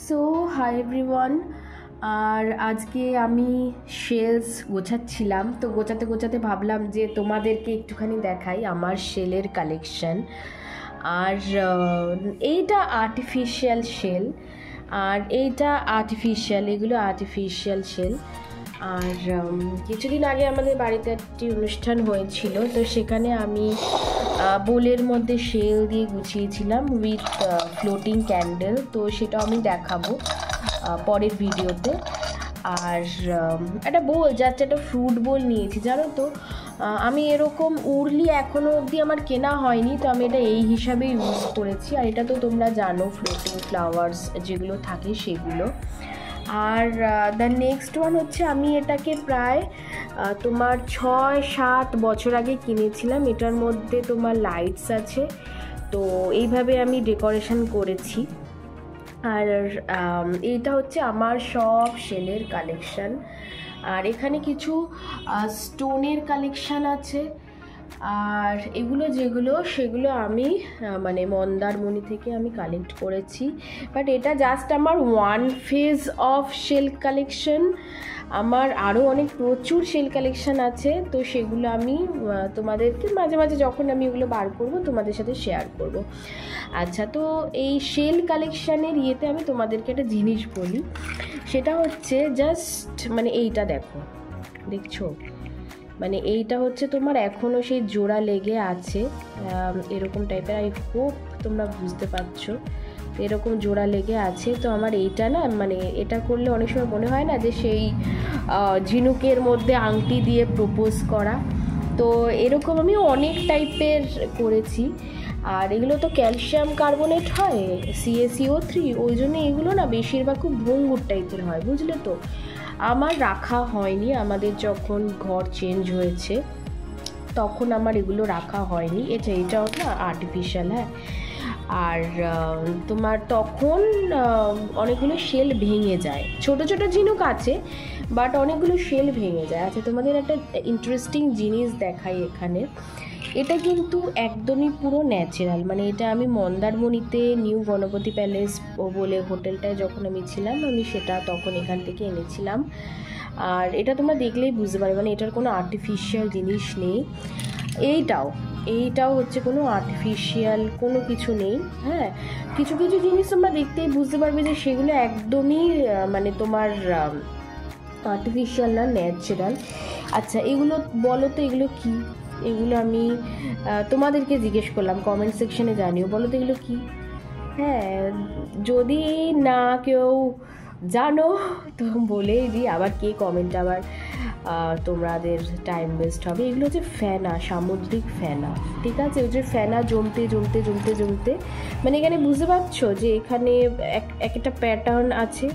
So hi everyone. আর আজকে আমি shells গোছাচ্ছিলাম, তো গোছাতে গোছাতে ভাবলাম যে তোমাদেরকে একটুখানি দেখাই আমার শেলের কালেকশন। আর এইটা আর্টিফিশিয়াল শেল, আর এইটা আর্টিফিশিয়াল, এগুলো আর্টিফিশিয়াল শেল। আর কিছুদিন আগে আমাদের বাড়িতে একটি অনুষ্ঠান হয়েছিল, তো সেখানে আমি বোলের মধ্যে শেল দিয়ে গুছিয়েছিলাম উইথ ফ্লোটিং ক্যান্ডেল, তো সেটা আমি দেখাবো পরের ভিডিওতে। আর একটা বোল, যাচ্ছে একটা ফ্রুট বোল নিয়েছি, জানো তো আমি এরকম উর্লি এখনও অবধি আমার কেনা হয়নি, তো আমি এটা এই হিসাবে ইউজ করেছি। আর এটা তো তোমরা জানো ফ্লোটিং ফ্লাওয়ার্স যেগুলো থাকে সেগুলো। আর দ্য নেক্সট ওয়ান হচ্ছে আমি এটাকে প্রায় তোমার 6-7 বছর আগে কিনেছিলাম। এটার মধ্যে তোমার লাইটস আছে, তো এইভাবে আমি ডেকোরেশন করেছি। আর এইটা হচ্ছে আমার সব শেলের কালেকশান। আর এখানে কিছু স্টোনের কালেকশান আছে। আর এগুলো যেগুলো সেগুলো আমি মানে মন্দারমণি থেকে আমি কালেক্ট করেছি, বাট এটা জাস্ট আমার one phase of shell collection. আমার আরও অনেক প্রচুর শেল কালেকশান আছে, তো সেগুলো আমি তোমাদেরকে মাঝে মাঝে যখন আমি এগুলো বার করব তোমাদের সাথে শেয়ার করব। আচ্ছা, তো এই শেল কালেকশানের ইয়েতে আমি তোমাদেরকে একটা জিনিস বলি, সেটা হচ্ছে জাস্ট মানে এইটা দেখছো, মানে এইটা হচ্ছে তোমার এখনও সেই জোড়া লেগে আছে এরকম টাইপের। আই হোপ তোমরা বুঝতে পারছো, এরকম জোড়া লেগে আছে। তো আমার এইটা না, মানে এটা করলে অনেক সময় মনে হয় না যে সেই ঝিনুকের মধ্যে আংটি দিয়ে প্রপোজ করা, তো এরকম আমি অনেক টাইপের করেছি। আর এগুলো তো ক্যালসিয়াম কার্বনেট হয়, CaCO3, ওই জন্য এগুলো না বেশিরভাগ খুব ভঙ্গুর টাইপের হয়, বুঝলে তো। আমার রাখা হয়নি, আমাদের যখন ঘর চেঞ্জ হয়েছে তখন আমার এগুলো রাখা হয়নি। এটাও না আর্টিফিশিয়াল, হ্যাঁ। আর তোমার তখন অনেকগুলো শেল ভেঙে যায়, ছোট ছোট ঝিনুক আছে বাট অনেকগুলো শেল ভেঙে যায়। আচ্ছা, তোমাদের একটা ইন্টারেস্টিং জিনিস দেখাই এখানে। এটা কিন্তু একদমই পুরো ন্যাচারাল, মানে এটা আমি মন্দারমণিতে নিউ গণপতি প্যালেস বলে হোটেলটায় যখন আমি ছিলাম, আমি সেটা তখন এখান থেকে এনেছিলাম। আর এটা তোমরা দেখলেই বুঝতে পারবে, মানে এটার কোনো আর্টিফিশিয়াল জিনিস নেই। এইটাও হচ্ছে কোনো আর্টিফিশিয়াল কোনো কিছু নেই, হ্যাঁ। কিছু কিছু জিনিস তোমরা দেখতেই বুঝতে পারবে যে সেগুলো একদমই মানে তোমার আর্টিফিশিয়াল না, ন্যাচারাল। আচ্ছা, এগুলো বলো তো এগুলো কি? এগুলো আমি তোমাদেরকে জিজ্ঞেস করলাম, কমেন্ট সেকশনে জানিও, বলো তো এগুলো কি। হ্যাঁ, যদি না কেউ জানো তো বলেই দিই, আবার কে কমেন্ট, আবার তোমাদের টাইম ওয়েস্ট হবে। এগুলো হচ্ছে ফেনা, সামুদ্রিক ফেনা, ঠিক আছে। ওই যে ফেনা জমতে জমতে জমতে জমতে, মানে এখানে বুঝতে পারছো যে এখানে একটা প্যাটার্ন আছে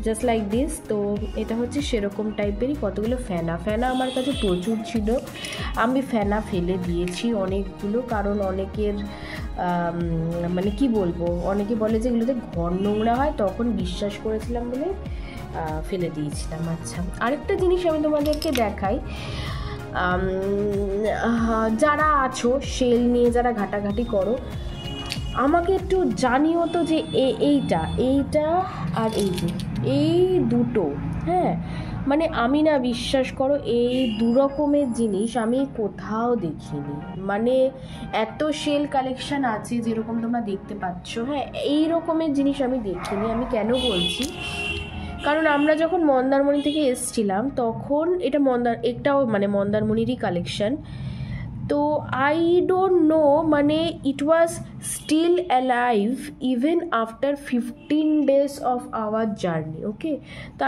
জাস্ট লাইক দিস। তো এটা হচ্ছে সেরকম টাইপেরই কতগুলো ফেনা আমার কাছে প্রচুর ছিল। আমি ফেনা ফেলে দিয়েছি অনেকগুলো, কারণ অনেকের মানে কি বলবো, অনেকে বলে যে এগুলোতে ঘর নোংরা হয়, তখন বিশ্বাস করেছিলাম বলে ফেলে দিয়েছিলাম। আচ্ছা, আরেকটা জিনিস আমি তোমাদেরকে দেখাই। যারা আছো শেল নিয়ে, যারা ঘাটাঘাটি করো, আমাকে একটু জানিও তো যে এইটা আর এই দুটো, হ্যাঁ, মানে আমি না, বিশ্বাস করো, এই দু রকমের জিনিস আমি কোথাও দেখিনি। মানে এত শেল কালেকশন আছে যেরকম তোমরা দেখতে পাচ্ছ, হ্যাঁ, এই রকমের জিনিস আমি দেখিনি। আমি কেন বলছি, কারণ আমরা যখন মন্দারমণি থেকে এসছিলাম তখন একটাও মানে মন্দারমণিরই কালেকশন। তো আই ডোন্ট নো, মানে it was still alive even after 15 days of our journey, okay. তো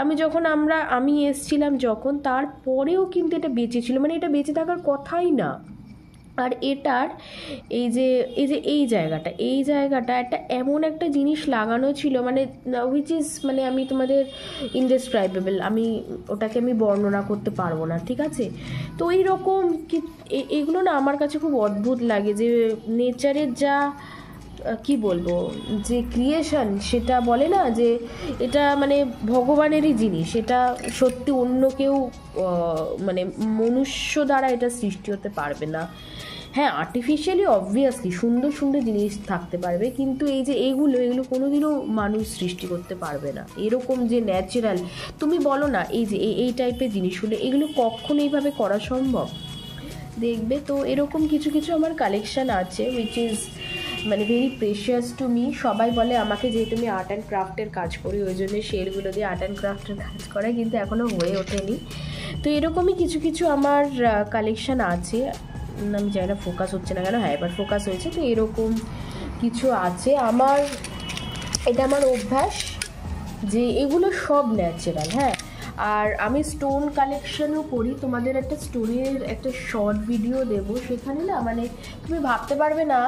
আমি এসছিলাম যখন, তারপরেও কিন্তু এটা বেঁচে ছিল, মানে এটা বেঁচে থাকার কথাই না। আর এটার এই জায়গাটা একটা এমন একটা জিনিস লাগানো ছিল, মানে হুইচ ইজ, মানে আমি তোমাদের ইনডেসক্রাইবেবল, ওটাকে আমি বর্ণনা করতে পারবো না, ঠিক আছে। তো এইরকম এগুলো না আমার কাছে খুব অদ্ভুত লাগে, যে নেচারের যা কি বলবো, যে ক্রিয়েশন, সেটা বলে না যে এটা মানে ভগবানেরই জিনিস, এটা সত্যি অন্য কেউ মানে মনুষ্য দ্বারা এটা সৃষ্টি হতে পারবে না। হ্যাঁ আর্টিফিশিয়ালি অবভিয়াসলি সুন্দর সুন্দর জিনিস থাকতে পারবে, কিন্তু এই যে এগুলো কোনোদিনও মানুষ সৃষ্টি করতে পারবে না। এরকম যে ন্যাচারাল তুমি বলো না, এই যে এই টাইপের জিনিসগুলো, এগুলো কখনো এইভাবে করা সম্ভব? দেখবে তো এরকম কিছু কিছু আমার কালেকশান আছে উইচ ইজ মানে ভেরি প্রেশিয়াস টু মি। সবাই বলে আমাকে, যেহেতু আমি আর্ট অ্যান্ড ক্রাফটের কাজ করি, ওই জন্য শেলগুলো দিয়ে আর্ট অ্যান্ড ক্রাফটের কাজ করা, কিন্তু এখনও হয়ে ওঠেনি। তো এরকমই কিছু কিছু আমার কালেকশান আছে, আমি জানি না ফোকাস হচ্ছে না কেন, হ্যাঁ এবার ফোকাস হয়েছে। তো এরকম কিছু আছে আমার, এটা আমার অভ্যাস যে এগুলো সব ন্যাচারাল। হ্যাঁ, আর আমি স্টোন কালেকশনও করি, তোমাদের একটা স্টোনের একটা শর্ট ভিডিও দেব, সেখানে না মানে তুমি ভাবতে পারবে না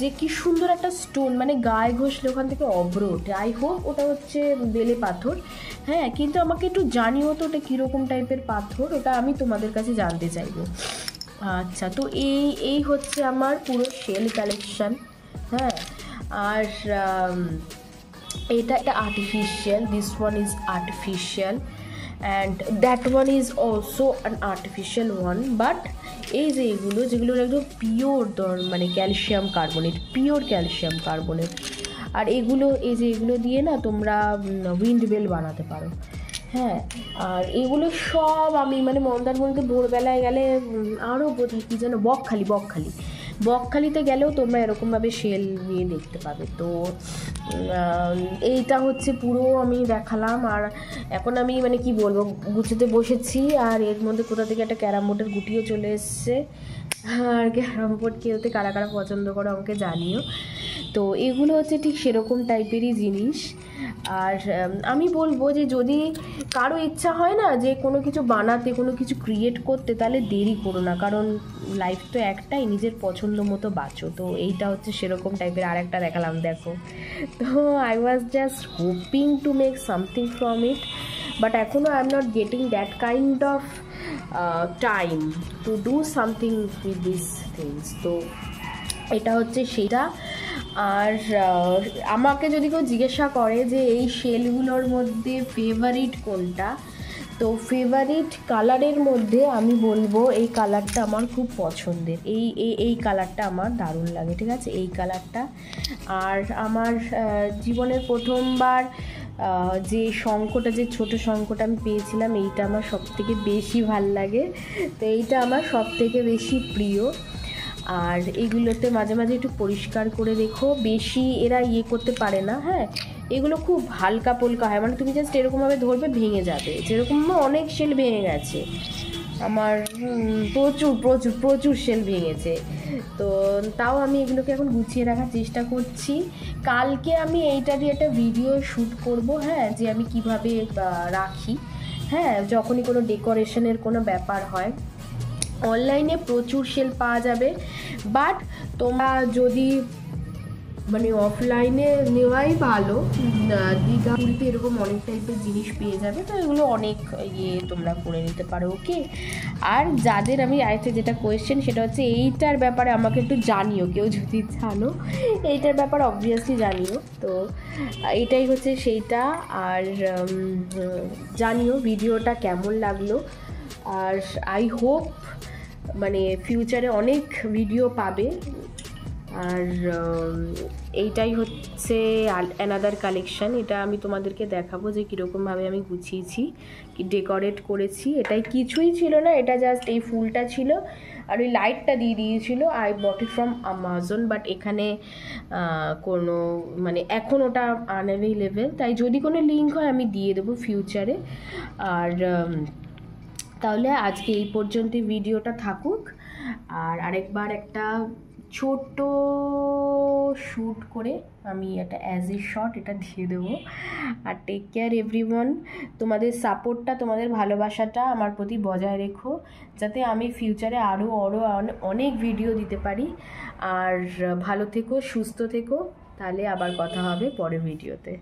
যে কি সুন্দর একটা স্টোন, মানে গায়ে ঘষলে ওখান থেকে অভ্র ওঠে। আই হোপ ওটা হচ্ছে বেলে পাথর, হ্যাঁ, কিন্তু আমাকে একটু জানিও তো ওটা কীরকম টাইপের পাথর, ওটা আমি তোমাদের কাছে জানতে চাইবো। আচ্ছা, তো এই হচ্ছে আমার পুরো শেল কালেকশন। হ্যাঁ, আর এটা artificial, this one is artificial and that one is also an artificial one. But এই যে এগুলো যেগুলো একদম পিওর মানে calcium carbonate, pure calcium carbonate. আর এগুলো এই যে এগুলো দিয়ে না তোমরা উইন্ড বেল বানাতে পারো। হ্যাঁ, আর এগুলো সব আমি মানে মন্দারমণিতে ভোরবেলায় গেলে আরও বোধহয় কী যেন বকখালিতে গেলেও তোমরা এরকমভাবে শেল নিয়ে দেখতে পাবে। তো এইটা হচ্ছে পুরো আমি দেখালাম। আর এখন আমি মানে কি বলবো, গুছোতে বসেছি, আর এর মধ্যে কোথা থেকে একটা ক্যারাম বোর্ডের গুটিও চলে এসছে। আর ক্যারাম বোর্ড খেলতে কারা কারা পছন্দ করো আমাকে জানিও। তো এগুলো হচ্ছে ঠিক সেরকম টাইপেরই জিনিস। আর আমি বলবো যে যদি কারো ইচ্ছা হয় না যে কোনো কিছু বানাতে, কোনো কিছু ক্রিয়েট করতে, তাহলে দেরি করো না, কারণ লাইফ তো একটাই, নিজের পছন্দ মতো বাঁচো। তো এইটা হচ্ছে সেরকম টাইপের। আরেকটা দেখালাম, দেখো। তো I was just hoping to make something from it, but এখনও I am not getting that kind of time to do something with this things. তো এটা হচ্ছে সেটা। আর আমাকে যদি কেউ জিজ্ঞাসা করে যে এই শেলগুলোর মধ্যে ফেভারিট কোনটা, তো ফেভারিট কালারের মধ্যে আমি বলবো এই কালারটা আমার খুব পছন্দের, এই কালারটা আমার দারুণ লাগে, ঠিক আছে, এই কালারটা। আর আমার জীবনের প্রথমবার যে শঙ্খটা, যে ছোটো শঙ্খটা আমি পেয়েছিলাম, এইটা আমার সবথেকে বেশি ভাল লাগে। তো এইটা আমার সবথেকে বেশি প্রিয়। আর এগুলোতে মাঝে মাঝে একটু পরিষ্কার করে রেখো, বেশি এরা ইয়ে করতে পারে না। হ্যাঁ, এগুলো খুব হালকা পোলকা হয়, মানে তুমি জাস্ট এরকমভাবে ধরবে ভেঙে যাবে, যেরকম অনেক শেল ভেঙে গেছে আমার, প্রচুর প্রচুর প্রচুর শেল ভেঙেছে। তো তাও আমি এগুলোকে এখন গুছিয়ে রাখার চেষ্টা করছি। কালকে আমি এইটা দিয়ে একটা ভিডিও শ্যুট করব, হ্যাঁ, যে আমি কিভাবে রাখি, হ্যাঁ, যখনই কোনো ডেকোরেশনের কোনো ব্যাপার হয়। অনলাইনে প্রচুর সেল পাওয়া যাবে, বাট তোমরা যদি মানে অফলাইনে নেওয়াই ভালো। দীঘা পুরীতে এরকম অনেক টাইপের জিনিস পেয়ে যাবে, তো এগুলো অনেক তোমরা করে নিতে পারো, ওকে। আর যাদের আমি আরেকটা যেটা কোয়েশ্চেন, সেটা হচ্ছে এইটার ব্যাপারে আমাকে একটু জানিও, কেউ যদি জানো এইটার ব্যাপারে অবভিয়াসলি জানিও। তো এটাই হচ্ছে সেইটা। আর জানিও ভিডিওটা কেমন লাগলো। আর আই হোপ মানে ফিউচারে অনেক ভিডিও পাবে। আর এইটাই হচ্ছে অ্যানাদার কালেকশান। এটা আমি তোমাদেরকে দেখাবো যে কীরকমভাবে আমি গুছিয়েছি, কি ডেকোরেট করেছি। এটাই কিছুই ছিল না, এটা জাস্ট এই ফুলটা ছিল আর ওই লাইটটা দিয়ে দিয়েছিল। I bought it from Amazon, but এখানে কোনো মানে এখন ওটা আনঅ্যাভেলেবেল, তাই যদি কোনো লিঙ্ক হয় আমি দিয়ে দেবো ফিউচারে। আর তাহলে আজকে এই পর্যন্তই ভিডিওটা থাকুক। আর আরেকবার একটা ছোট্ট শ্যুট করে আমি এটা অ্যাজ এ শট এটা দিয়ে দেবো। আর টেক কেয়ার এভরিওয়ান। তোমাদের সাপোর্টটা, তোমাদের ভালোবাসাটা আমার প্রতি বজায় রেখো, যাতে আমি ফিউচারে আরও অনেক ভিডিও দিতে পারি। আর ভালো থেকো, সুস্থ থেকো, তাহলে আবার কথা হবে পরের ভিডিওতে।